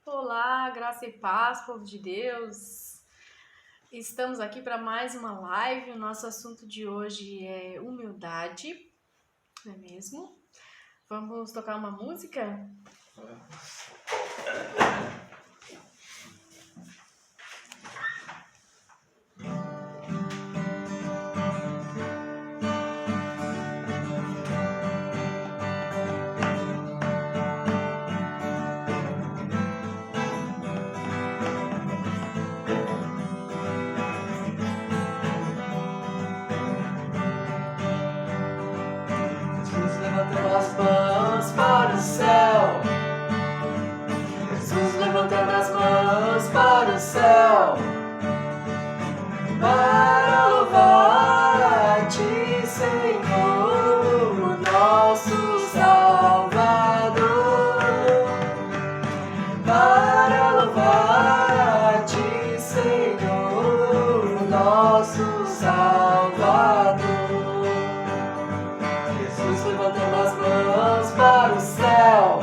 Olá, graça e paz, povo de Deus. Estamos aqui para mais uma live. O nosso assunto de hoje é humildade, não é mesmo? Vamos tocar uma música? Jesus levantando as mãos para o céu. Jesus levantando as mãos para o céu. Para louvar a Ti, Senhor, o nosso Salvador. Para louvar a Ti, Senhor, o nosso Salvador. Jesus levantando as mãos para o céu.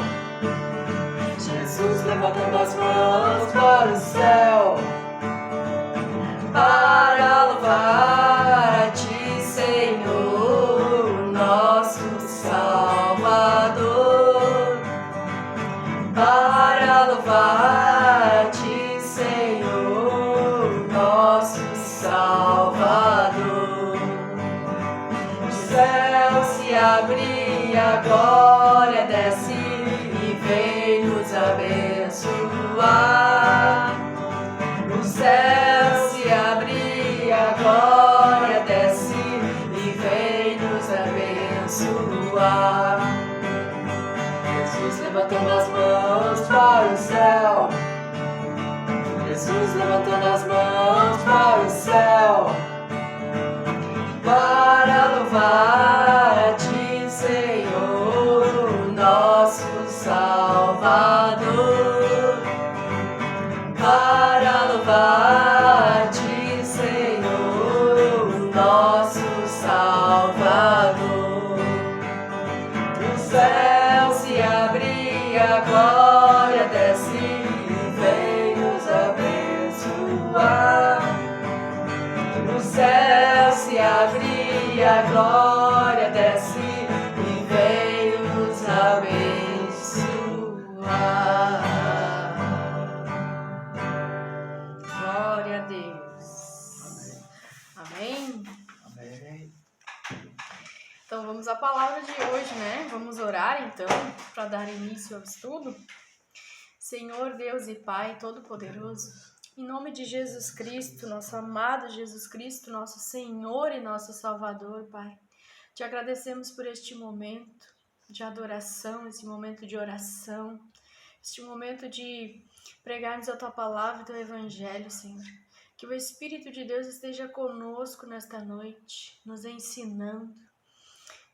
Jesus levantando as mãos para o céu. Para louvar a Ti, Senhor, nosso Salvador. Para louvar a Ti, Senhor, nosso Salvador. O céu se abre, a glória desce e vem nos abençoar. O céu se abre, a glória desce e vem nos abençoar. Jesus levantando as mãos para o céu. Jesus levantando as mãos para o céu. Para louvar a Ti, Senhor, nosso Salvador. Para louvar a Ti, Senhor, nosso Salvador. O céu se abre, a glória desce e vem nos abençoar. O céu se abre, a glória desce e vem nos abençoar. Glória a Deus. Amém? Amém. Então vamos à palavra de hoje, né? Vamos orar então para dar início ao estudo. Senhor Deus e Pai Todo-Poderoso, em nome de Jesus Cristo, nosso amado Jesus Cristo, nosso Senhor e nosso Salvador, Pai, te agradecemos por este momento de adoração, esse momento de oração, este momento de pregarmos a Tua palavra e Teu Evangelho, Senhor. Que o Espírito de Deus esteja conosco nesta noite, nos ensinando.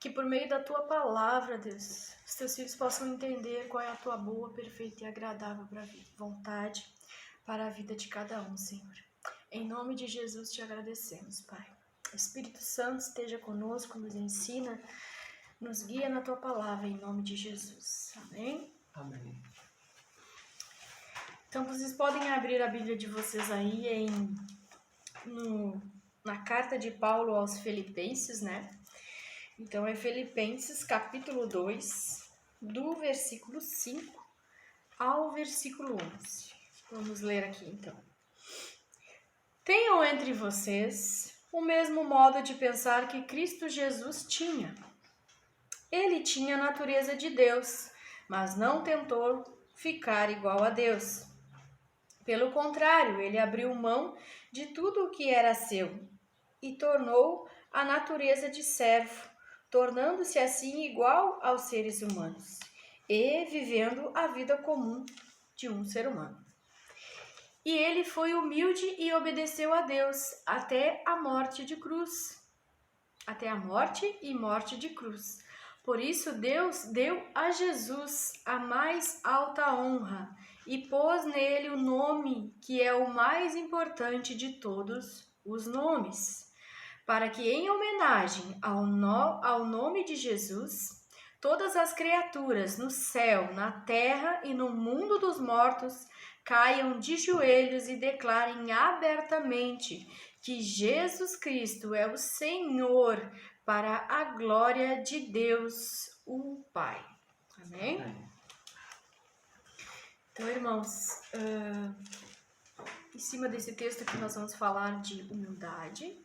Que por meio da Tua palavra, Deus, os Teus filhos possam entender qual é a Tua boa, perfeita e agradável vontade para a vida de cada um, Senhor. Em nome de Jesus te agradecemos, Pai. O Espírito Santo esteja conosco, nos ensina, nos guia na Tua palavra, em nome de Jesus. Amém? Amém. Então, vocês podem abrir a Bíblia de vocês aí na carta de Paulo aos Filipenses, né? Então, é Filipenses, capítulo 2, do versículo 5 ao versículo 11. Vamos ler aqui, então. Tenham entre vocês o mesmo modo de pensar que Cristo Jesus tinha. Ele tinha a natureza de Deus, mas não tentou ficar igual a Deus. Pelo contrário, ele abriu mão de tudo o que era seu e tornou a natureza de servo, tornando-se assim igual aos seres humanos e vivendo a vida comum de um ser humano. E ele foi humilde e obedeceu a Deus até a morte de cruz. Até a morte e morte de cruz. Por isso Deus deu a Jesus a mais alta honra e pôs nele o nome que é o mais importante de todos os nomes, para que em homenagem ao nome de Jesus todas as criaturas no céu, na terra e no mundo dos mortos caiam de joelhos e declarem abertamente que Jesus Cristo é o Senhor, para a glória de Deus, o Pai. Amém? Então, irmãos, em cima desse texto aqui nós vamos falar de humildade.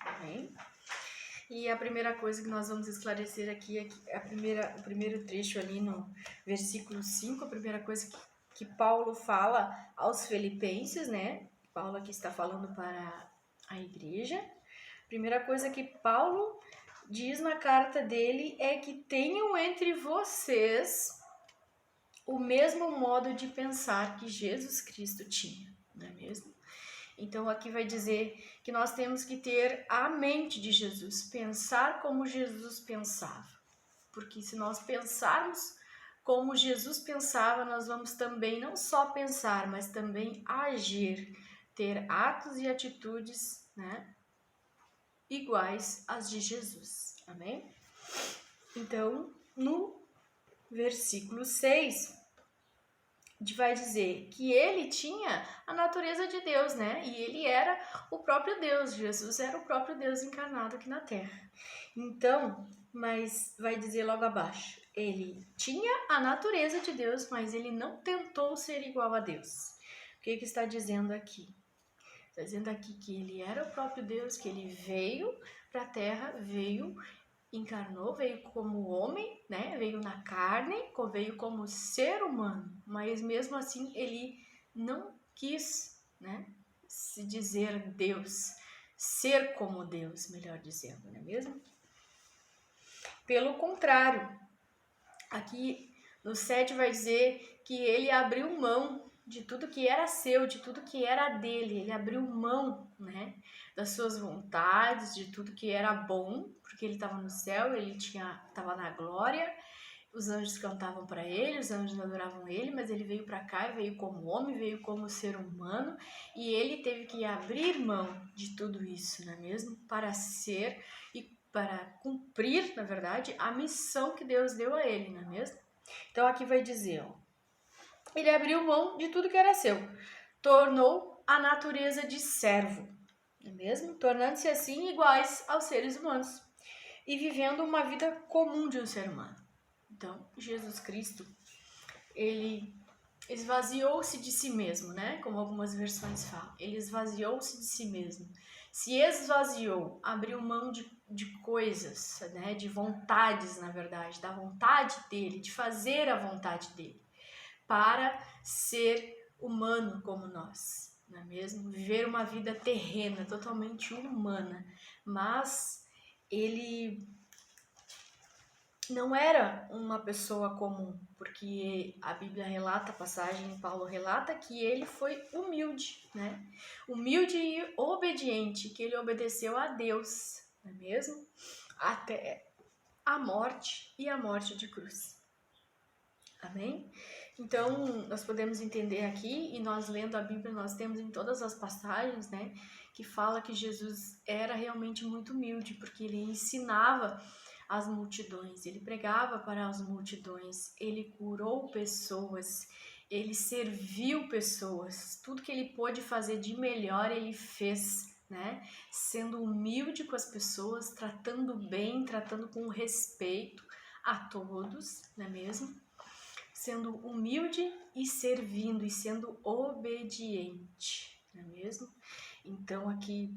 Amém? E a primeira coisa que nós vamos esclarecer aqui é o primeiro trecho ali no versículo 5, a primeira coisa que Paulo fala aos Filipenses, né? Paulo aqui está falando para a igreja. A primeira coisa que Paulo diz na carta dele é que tenham entre vocês o mesmo modo de pensar que Jesus Cristo tinha, não é mesmo? Então aqui vai dizer que nós temos que ter a mente de Jesus, pensar como Jesus pensava. Porque se nós pensarmos como Jesus pensava, nós vamos também não só pensar, mas também agir, ter atos e atitudes, né, iguais às de Jesus. Amém? Então, no versículo 6, vai dizer que ele tinha a natureza de Deus, né? E ele era o próprio Deus. Jesus era o próprio Deus encarnado aqui na Terra. Então, mas vai dizer logo abaixo, ele tinha a natureza de Deus, mas ele não tentou ser igual a Deus. O que está dizendo aqui? Está dizendo aqui que ele era o próprio Deus, que ele veio para a Terra, encarnou, veio como homem, né? Veio na carne, veio como ser humano, mas mesmo assim ele não quis, né, se dizer Deus, ser como Deus, melhor dizendo, não é mesmo? Pelo contrário, aqui no 7 vai dizer que ele abriu mão de tudo que era seu, de tudo que era dele, ele abriu mão, né, das suas vontades, de tudo que era bom, porque ele estava no céu, ele estava na glória, os anjos cantavam para ele, os anjos adoravam ele, mas ele veio para cá, veio como homem, veio como ser humano, e ele teve que abrir mão de tudo isso, não é mesmo? Para ser e para cumprir, na verdade, a missão que Deus deu a ele, não é mesmo? Então aqui vai dizer, ó, ele abriu mão de tudo que era seu, tornou a natureza de servo, não é mesmo? Tornando-se assim iguais aos seres humanos e vivendo uma vida comum de um ser humano. Então, Jesus Cristo, ele esvaziou-se de si mesmo, né? Como algumas versões falam. Ele esvaziou-se de si mesmo. Se esvaziou, abriu mão de coisas, né? De vontades, na verdade, da vontade dele, de fazer a vontade dele, para ser humano como nós, não é mesmo? Viver uma vida terrena, totalmente humana. Mas ele não era uma pessoa comum, porque a Bíblia relata, a passagem, Paulo relata que ele foi humilde, né? Humilde e obediente, que ele obedeceu a Deus, não é mesmo? Até a morte e a morte de cruz. Amém? Então, nós podemos entender aqui, e nós lendo a Bíblia, nós temos em todas as passagens, né, que fala que Jesus era realmente muito humilde, porque ele ensinava as multidões, ele pregava para as multidões, ele curou pessoas, ele serviu pessoas, tudo que ele pôde fazer de melhor ele fez, né? Sendo humilde com as pessoas, tratando bem, tratando com respeito a todos, não é mesmo? Sendo humilde e servindo e sendo obediente, não é mesmo? Então aqui,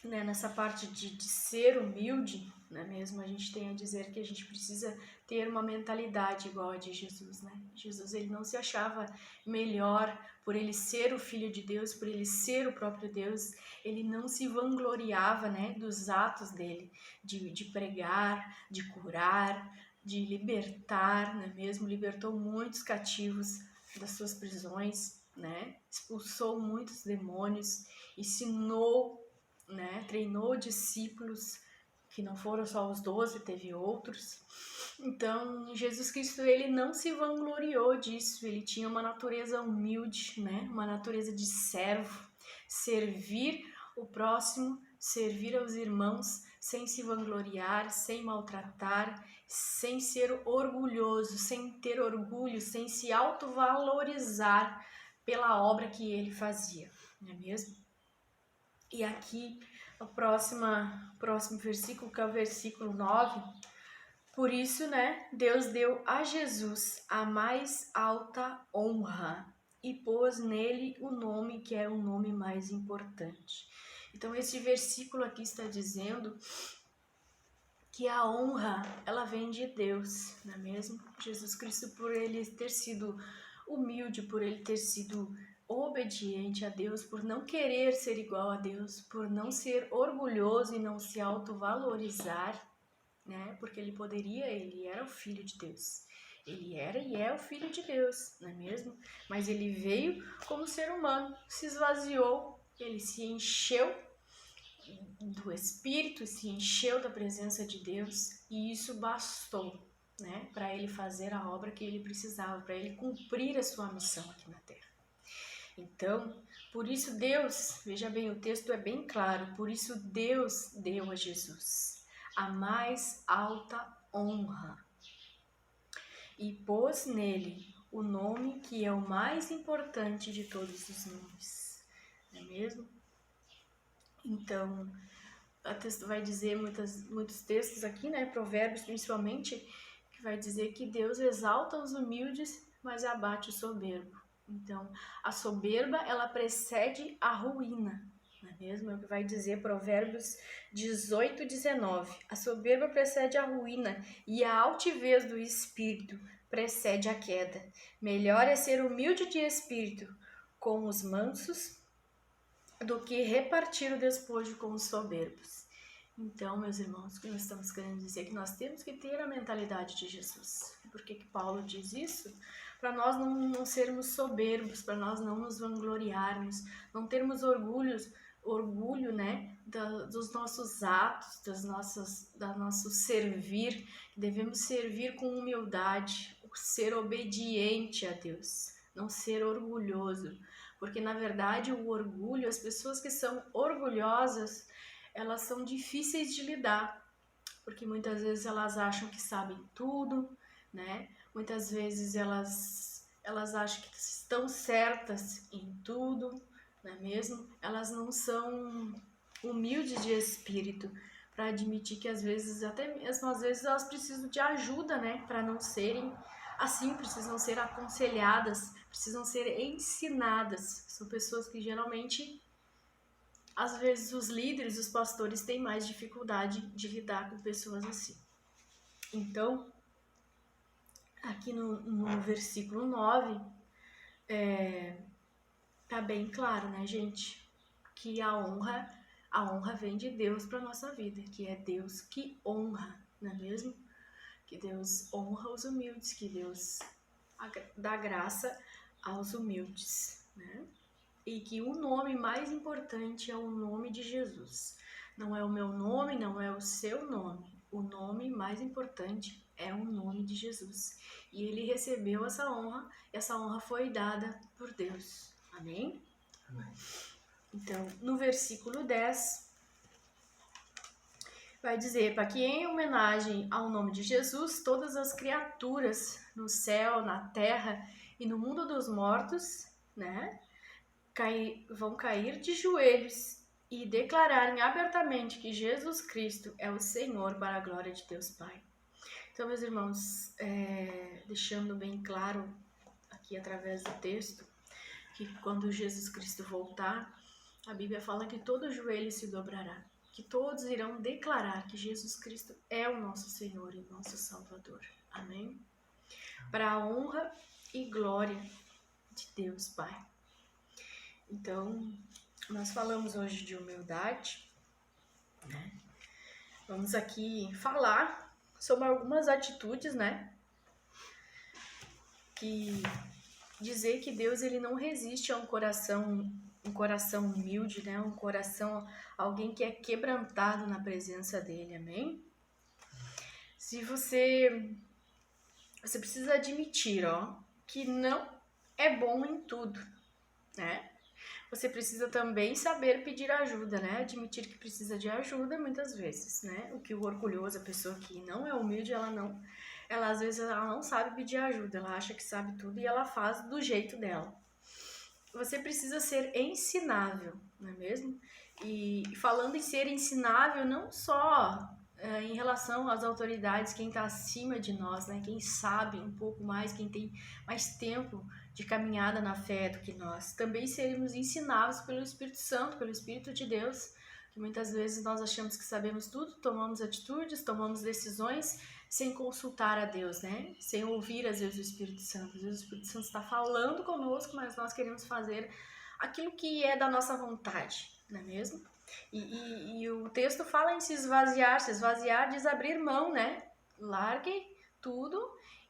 né, nessa parte de ser humilde, não é mesmo? A gente tem a dizer que a gente precisa ter uma mentalidade igual a de Jesus, né? Jesus, ele não se achava melhor por ele ser o Filho de Deus, por ele ser o próprio Deus. Ele não se vangloriava, né, dos atos dele, de pregar, de curar, de libertar, não é mesmo? Libertou muitos cativos das suas prisões, né? Expulsou muitos demônios, ensinou, né? Treinou discípulos, que não foram só os 12, teve outros. Então, Jesus Cristo, ele não se vangloriou disso, ele tinha uma natureza humilde, né? Uma natureza de servo, servir o próximo, servir aos irmãos, sem se vangloriar, sem maltratar, sem ser orgulhoso, sem ter orgulho, sem se autovalorizar pela obra que ele fazia, não é mesmo? E aqui, o próximo versículo, que é o versículo 9, por isso, né, Deus deu a Jesus a mais alta honra e pôs nele o nome que é o nome mais importante. Então, esse versículo aqui está dizendo que a honra, ela vem de Deus, não é mesmo? Jesus Cristo, por ele ter sido humilde, por ele ter sido obediente a Deus, por não querer ser igual a Deus, por não ser orgulhoso e não se autovalorizar, né? Porque ele era o Filho de Deus. Ele era e é o Filho de Deus, não é mesmo? Mas ele veio como ser humano, se esvaziou, ele se encheu do Espírito, se encheu da presença de Deus e isso bastou, né? Para ele fazer a obra que ele precisava, para ele cumprir a sua missão aqui na Terra. Então, por isso Deus, veja bem, o texto é bem claro, por isso Deus deu a Jesus a mais alta honra e pôs nele o nome que é o mais importante de todos os nomes, não é mesmo? Então, o texto vai dizer, muitos textos aqui, né, Provérbios principalmente, que vai dizer que Deus exalta os humildes, mas abate o soberbo. Então, a soberba, ela precede a ruína, não é mesmo? É o que vai dizer Provérbios 18, 19. A soberba precede a ruína e a altivez do espírito precede a queda. Melhor é ser humilde de espírito com os mansos do que repartir o despojo com os soberbos. Então, meus irmãos, o que nós estamos querendo dizer é que nós temos que ter a mentalidade de Jesus. Por que Paulo diz isso? Para nós não sermos soberbos, para nós não nos vangloriarmos, não termos orgulho, né, dos nossos atos, da nosso servir. Devemos servir com humildade, ser obediente a Deus, não ser orgulhoso. Porque, na verdade, o orgulho, as pessoas que são orgulhosas, elas são difíceis de lidar. Porque muitas vezes elas acham que sabem tudo, né? Muitas vezes elas acham que estão certas em tudo, não é mesmo? Elas não são humildes de espírito para admitir que às vezes, até mesmo às vezes, elas precisam de ajuda, né? Para não serem assim, precisam ser aconselhadas, precisam ser ensinadas. São pessoas que geralmente, às vezes, os líderes, os pastores têm mais dificuldade de lidar com pessoas assim. Então, aqui no versículo 9, tá bem claro, né, gente? Que a honra vem de Deus para nossa vida, que é Deus que honra, não é mesmo? Que Deus honra os humildes, que Deus dá graça aos humildes, né? E que o nome mais importante é o nome de Jesus. Não é o meu nome, não é o seu nome. O nome mais importante é o nome de Jesus. E ele recebeu essa honra, e essa honra foi dada por Deus. Amém? Amém. Então, no versículo 10, vai dizer, para que em homenagem ao nome de Jesus, todas as criaturas no céu, na terra e no mundo dos mortos, né, vão cair de joelhos e declararem abertamente que Jesus Cristo é o Senhor para a glória de Deus Pai. Então, meus irmãos, deixando bem claro aqui através do texto, que quando Jesus Cristo voltar, a Bíblia fala que todo joelho se dobrará, que todos irão declarar que Jesus Cristo é o nosso Senhor e nosso Salvador. Amém? Para a honra e glória de Deus Pai. Então, nós falamos hoje de humildade, né? Vamos aqui falar sobre algumas atitudes, né? Que dizer que Deus ele não resiste a um coração humilde, né? Um coração, alguém que é quebrantado na presença dele, amém? Se você precisa admitir, ó, que não é bom em tudo, né? Você precisa também saber pedir ajuda, né? Admitir que precisa de ajuda muitas vezes, né? O que o orgulhoso, a pessoa que não é humilde, ela às vezes ela não sabe pedir ajuda, ela acha que sabe tudo e ela faz do jeito dela. Você precisa ser ensinável, não é mesmo? E falando em ser ensinável, não só em relação às autoridades, quem está acima de nós, né? Quem sabe um pouco mais, quem tem mais tempo de caminhada na fé do que nós. Também seremos ensinados pelo Espírito Santo, pelo Espírito de Deus, que muitas vezes nós achamos que sabemos tudo, tomamos atitudes, tomamos decisões sem consultar a Deus, né? Sem ouvir às vezes o Espírito Santo. Às vezes o Espírito Santo está falando conosco, mas nós queremos fazer aquilo que é da nossa vontade, não é mesmo? E o texto fala em se esvaziar diz abrir mão, né? Largue tudo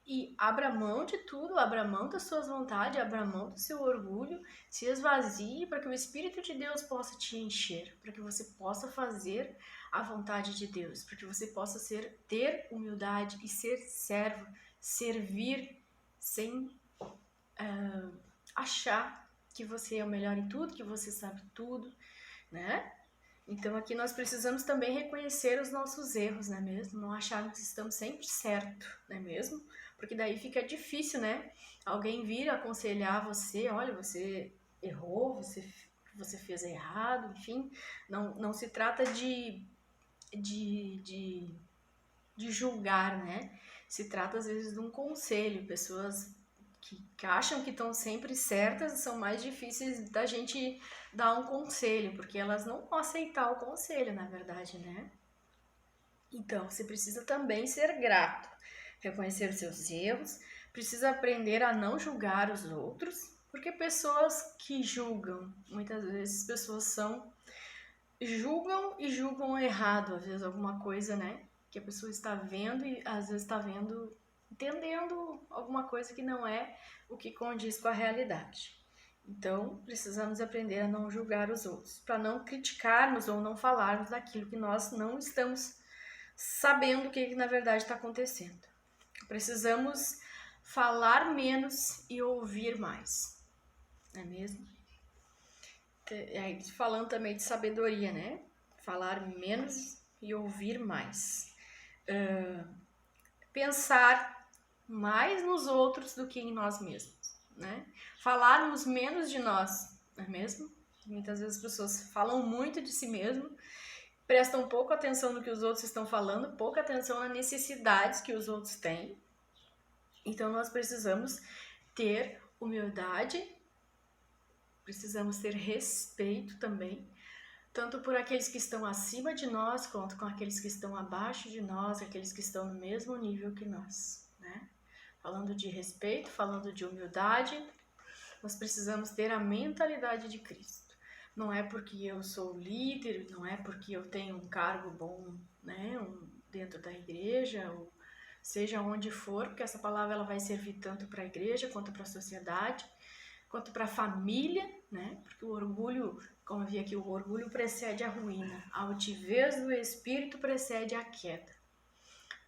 e abra mão de tudo, abra mão das suas vontades, abra mão do seu orgulho, se esvazie para que o Espírito de Deus possa te encher, para que você possa fazer a vontade de Deus, para que você possa ter humildade e ser servo, servir sem achar que você é o melhor em tudo, que você sabe tudo, né? Então aqui nós precisamos também reconhecer os nossos erros, não é mesmo? Não acharmos que estamos sempre certo, não é mesmo? Porque daí fica difícil, né? Alguém vir aconselhar você, olha, você errou, você fez errado, enfim. Não se trata de julgar, né? Se trata às vezes de um conselho. Pessoas que acham que estão sempre certas são mais difíceis da gente dar um conselho, porque elas não vão aceitar o conselho, na verdade, né? Então, você precisa também ser grato, reconhecer os seus erros, precisa aprender a não julgar os outros, porque pessoas que julgam, muitas vezes pessoas julgam e julgam errado, às vezes alguma coisa, né? Que a pessoa está vendo e às vezes está vendo, entendendo alguma coisa que não é o que condiz com a realidade. Então, precisamos aprender a não julgar os outros, para não criticarmos ou não falarmos daquilo que nós não estamos sabendo o que na verdade está acontecendo. Precisamos falar menos e ouvir mais, não é mesmo? Falando também de sabedoria, né? Falar menos e ouvir mais. Pensar mais nos outros do que em nós mesmos, né? Falarmos menos de nós, não é mesmo? Muitas vezes as pessoas falam muito de si mesmo, prestam pouca atenção no que os outros estão falando, pouca atenção nas necessidades que os outros têm. Então nós precisamos ter humildade, precisamos ter respeito também, tanto por aqueles que estão acima de nós, quanto com aqueles que estão abaixo de nós, aqueles que estão no mesmo nível que nós, né? Falando de respeito, falando de humildade, nós precisamos ter a mentalidade de Cristo. Não é porque eu sou líder, não é porque eu tenho um cargo bom, né, dentro da igreja, ou seja onde for, porque essa palavra ela vai servir tanto para a igreja, quanto para a sociedade, quanto para a família, né? Porque o orgulho, como eu vi aqui, o orgulho precede a ruína, a altivez do espírito precede a queda.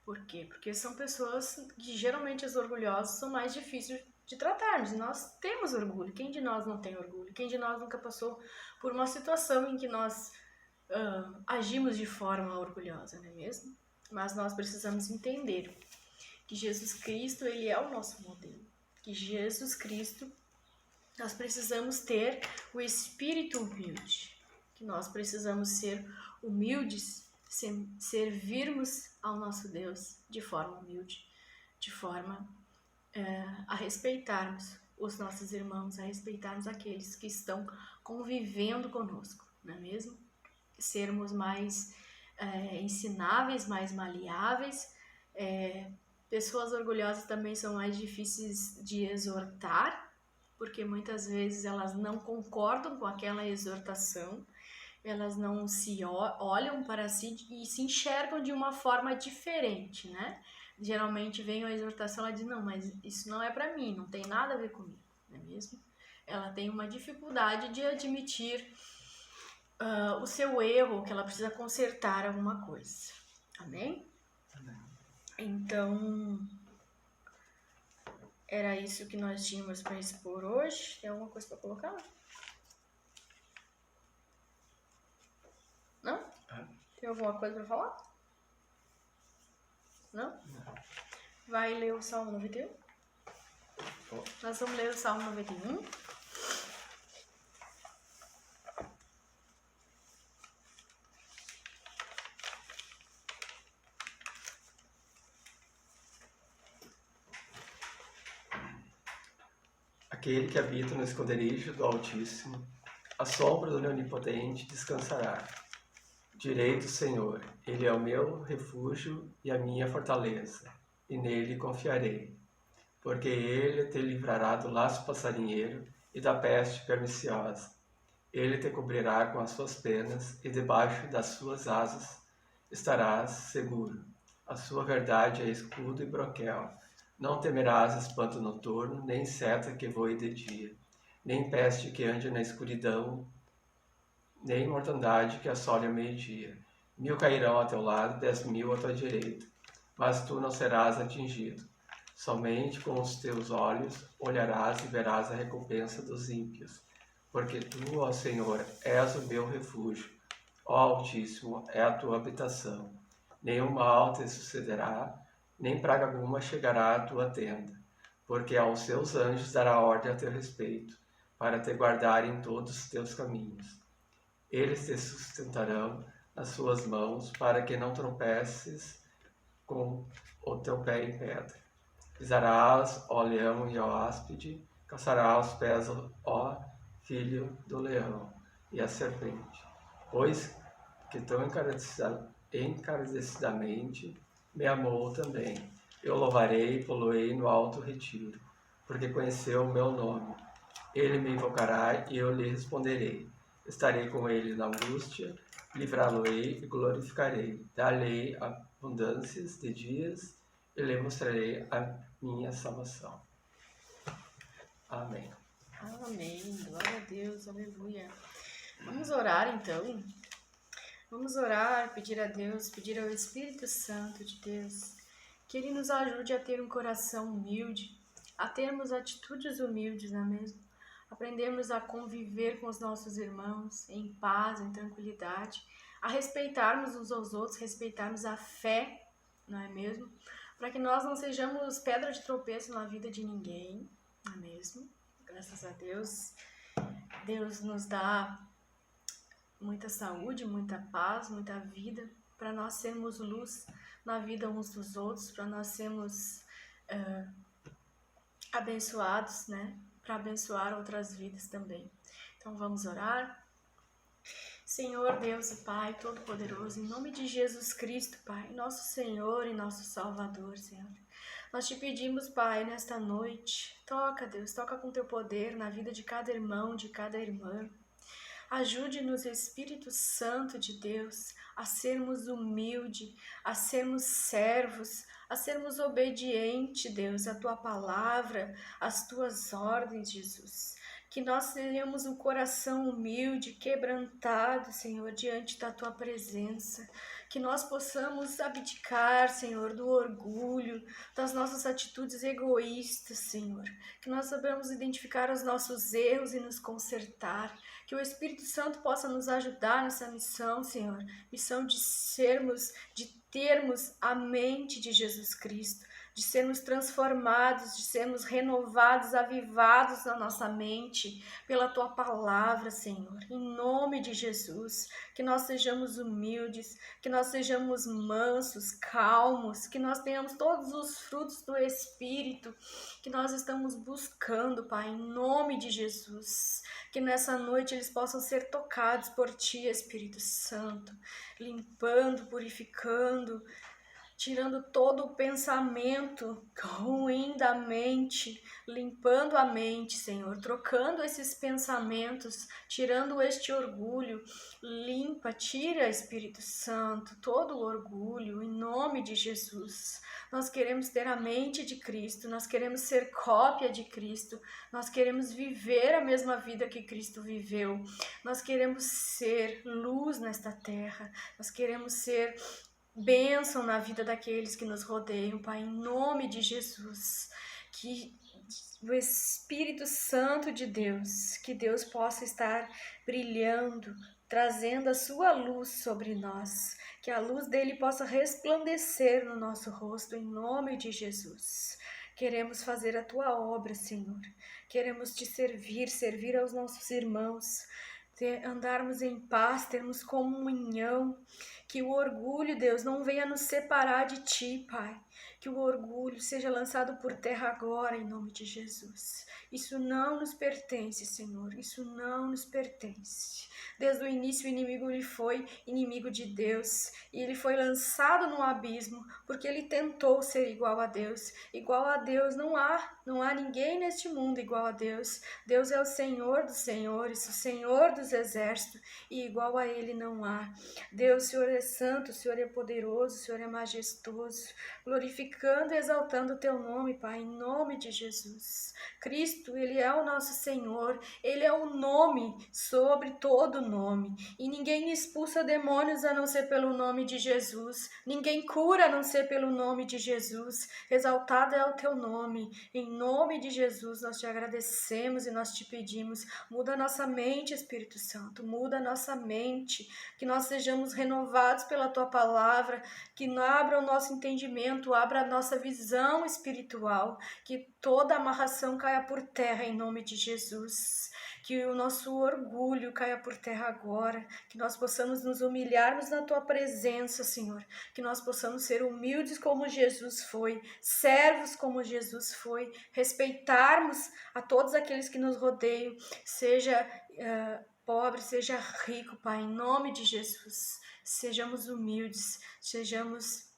Por quê? Porque são pessoas que geralmente os orgulhosos são mais difíceis de tratarmos. Nós temos orgulho. Quem de nós não tem orgulho? Quem de nós nunca passou por uma situação em que nós agimos de forma orgulhosa, não é mesmo? Mas nós precisamos entender que Jesus Cristo, ele é o nosso modelo. Que Jesus Cristo, nós precisamos ter o espírito humilde. Que nós precisamos ser humildes, servirmos ao nosso Deus de forma humilde, de forma a respeitarmos os nossos irmãos, a respeitarmos aqueles que estão convivendo conosco, não é mesmo? Sermos mais ensináveis, mais maleáveis. Pessoas orgulhosas também são mais difíceis de exortar, porque muitas vezes elas não concordam com aquela exortação, elas não se olham para si e se enxergam de uma forma diferente, né? Geralmente vem a exortação, ela diz, não, mas isso não é para mim, não tem nada a ver comigo, não é mesmo? Ela tem uma dificuldade de admitir o seu erro, que ela precisa consertar alguma coisa. Amém? Amém. Então, era isso que nós tínhamos para expor hoje. Tem alguma coisa para colocar? Tem alguma coisa para falar? Não? Vai ler o Salmo 91? Nós vamos ler o Salmo 91. Aquele que habita no esconderijo do Altíssimo, à sombra do Onipotente descansará. Direi do Senhor, Ele é o meu refúgio e a minha fortaleza, e nele confiarei. Porque Ele te livrará do laço passarinheiro e da peste perniciosa. Ele te cobrirá com as suas penas, e debaixo das suas asas estarás seguro. A sua verdade é escudo e broquel. Não temerás espanto noturno, nem seta que voe de dia, nem peste que ande na escuridão, nem mortandade que assole ao meio-dia. 1000 cairão a teu lado, 10.000 à tua direita, mas tu não serás atingido. Somente com os teus olhos olharás e verás a recompensa dos ímpios. Porque tu, ó Senhor, és o meu refúgio, ó Altíssimo, é a tua habitação. Nenhum mal te sucederá, nem praga alguma chegará à tua tenda, porque aos seus anjos dará ordem a teu respeito, para te guardar em todos os teus caminhos. Eles te sustentarão nas suas mãos, para que não tropeces com o teu pé em pedra. Pisarás, ó leão e ó áspide, calçarás os pés, ó filho do leão, e a serpente. Pois que tão encarecidamente me amou também. Eu louvarei e poloei no alto retiro, porque conheceu o meu nome. Ele me invocará e eu lhe responderei. Estarei com ele na angústia, livrá-lo-ei e glorificarei. Dar-lhe abundâncias de dias e lhe mostrarei a minha salvação. Amém. Amém. Glória a Deus. Aleluia. Vamos orar então. Vamos orar, pedir a Deus, pedir ao Espírito Santo de Deus que Ele nos ajude a ter um coração humilde, a termos atitudes humildes, não é mesmo? Aprendermos a conviver com os nossos irmãos em paz, em tranquilidade, a respeitarmos uns aos outros, respeitarmos a fé, não é mesmo? Para que nós não sejamos pedra de tropeço na vida de ninguém, não é mesmo? Graças a Deus, Deus nos dá muita saúde, muita paz, muita vida, para nós sermos luz na vida uns dos outros, para nós sermos abençoados, né? Para abençoar outras vidas também. Então vamos orar. Senhor Deus e Pai Todo-Poderoso, em nome de Jesus Cristo, Pai, nosso Senhor e nosso Salvador, Senhor. Nós te pedimos, Pai, nesta noite, toca, Deus, toca com teu poder na vida de cada irmão, de cada irmã. Ajude-nos, Espírito Santo de Deus, a sermos humildes, a sermos servos, a sermos obedientes, Deus, à Tua palavra, às Tuas ordens, Jesus. Que nós tenhamos um coração humilde, quebrantado, Senhor, diante da Tua presença. Que nós possamos abdicar, Senhor, do orgulho, das nossas atitudes egoístas, Senhor. Que nós saibamos identificar os nossos erros e nos consertar. Que o Espírito Santo possa nos ajudar nessa missão, Senhor. Missão de termos a mente de Jesus Cristo, de sermos transformados, de sermos renovados, avivados na nossa mente pela Tua palavra, Senhor. Em nome de Jesus, que nós sejamos humildes, que nós sejamos mansos, calmos, que nós tenhamos todos os frutos do Espírito que nós estamos buscando, Pai, em nome de Jesus. Que nessa noite eles possam ser tocados por Ti, Espírito Santo, limpando, purificando, tirando todo o pensamento ruim da mente, limpando a mente, Senhor, trocando esses pensamentos, tirando este orgulho, limpa, tira, Espírito Santo, todo o orgulho, em nome de Jesus. Nós queremos ter a mente de Cristo, nós queremos ser cópia de Cristo, nós queremos viver a mesma vida que Cristo viveu, nós queremos ser luz nesta terra, nós queremos ser bênção na vida daqueles que nos rodeiam, Pai, em nome de Jesus. Que o Espírito Santo de Deus, que Deus possa estar brilhando, trazendo a sua luz sobre nós, que a luz dele possa resplandecer no nosso rosto, em nome de Jesus. Queremos fazer a tua obra, Senhor. Queremos te servir aos nossos irmãos, andarmos em paz, termos comunhão, que o orgulho, Deus, não venha nos separar de ti, Pai. Que o orgulho seja lançado por terra agora, em nome de Jesus. Isso não nos pertence, Senhor, isso não nos pertence. Desde o início o inimigo ele foi inimigo de Deus e ele foi lançado no abismo porque ele tentou ser igual a Deus. Igual a Deus não há ninguém neste mundo igual a Deus. Deus é o Senhor dos senhores, o Senhor dos exércitos e igual a ele não há. Deus, o Senhor é santo, o Senhor é poderoso, o Senhor é majestoso, glorificando e exaltando o teu nome, Pai, em nome de Jesus. Cristo, ele é o nosso Senhor, ele é o nome sobre todo nome, e ninguém expulsa demônios a não ser pelo nome de Jesus, ninguém cura a não ser pelo nome de Jesus. Exaltado é o teu nome, em nome de Jesus nós te agradecemos e nós te pedimos, muda a nossa mente, Espírito Santo, muda a nossa mente, que nós sejamos renovados pela tua palavra, que abra o nosso entendimento, abra a nossa visão espiritual, que toda amarração caia por terra em nome de Jesus, que o nosso orgulho caia por terra agora, que nós possamos nos humilharmos na tua presença, Senhor, que nós possamos ser humildes como Jesus foi, servos como Jesus foi, respeitarmos a todos aqueles que nos rodeiam, seja pobre, seja rico, Pai, em nome de Jesus. Sejamos humildes, sejamos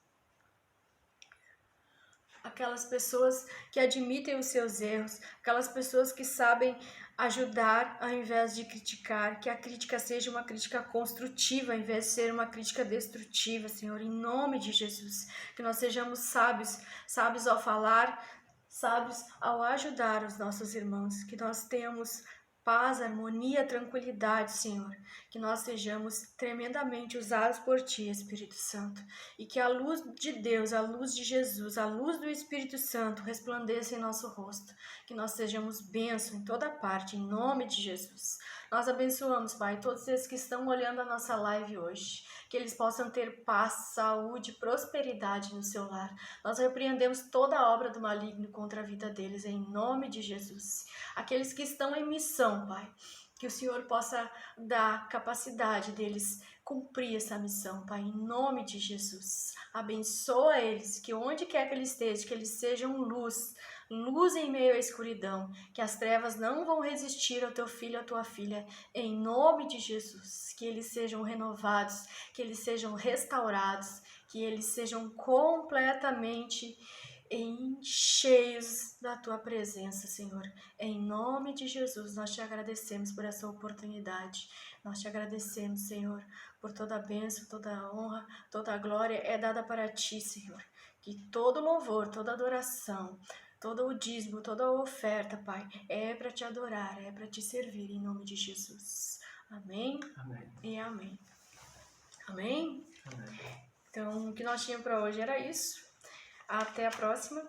aquelas pessoas que admitem os seus erros, aquelas pessoas que sabem ajudar ao invés de criticar, que a crítica seja uma crítica construtiva ao invés de ser uma crítica destrutiva, Senhor, em nome de Jesus, que nós sejamos sábios, sábios ao falar, sábios ao ajudar os nossos irmãos, que nós tenhamos paz, harmonia, tranquilidade, Senhor, que nós sejamos tremendamente usados por Ti, Espírito Santo, e que a luz de Deus, a luz de Jesus, a luz do Espírito Santo resplandeça em nosso rosto, que nós sejamos bênção em toda parte, em nome de Jesus. Nós abençoamos, Pai, todos esses que estão olhando a nossa live hoje, que eles possam ter paz, saúde, prosperidade no seu lar. Nós repreendemos toda a obra do maligno contra a vida deles, em nome de Jesus. Aqueles que estão em missão, Pai, que o Senhor possa dar capacidade deles cumprir essa missão, Pai, em nome de Jesus. Abençoa eles, que onde quer que eles estejam, que eles sejam luz, luz em meio à escuridão, que as trevas não vão resistir ao teu filho, à tua filha, em nome de Jesus. Que eles sejam renovados, que eles sejam restaurados, que eles sejam completamente cheios da tua presença, Senhor. Em nome de Jesus, nós te agradecemos por essa oportunidade. Nós te agradecemos, Senhor, por toda a bênção, toda a honra, toda a glória é dada para ti, Senhor. Que todo louvor, toda adoração, todo o dízimo, toda a oferta, Pai, é para te adorar, é para te servir, em nome de Jesus. Amém? Amém. E amém. Amém? Amém. Então, o que nós tínhamos para hoje era isso. Até a próxima.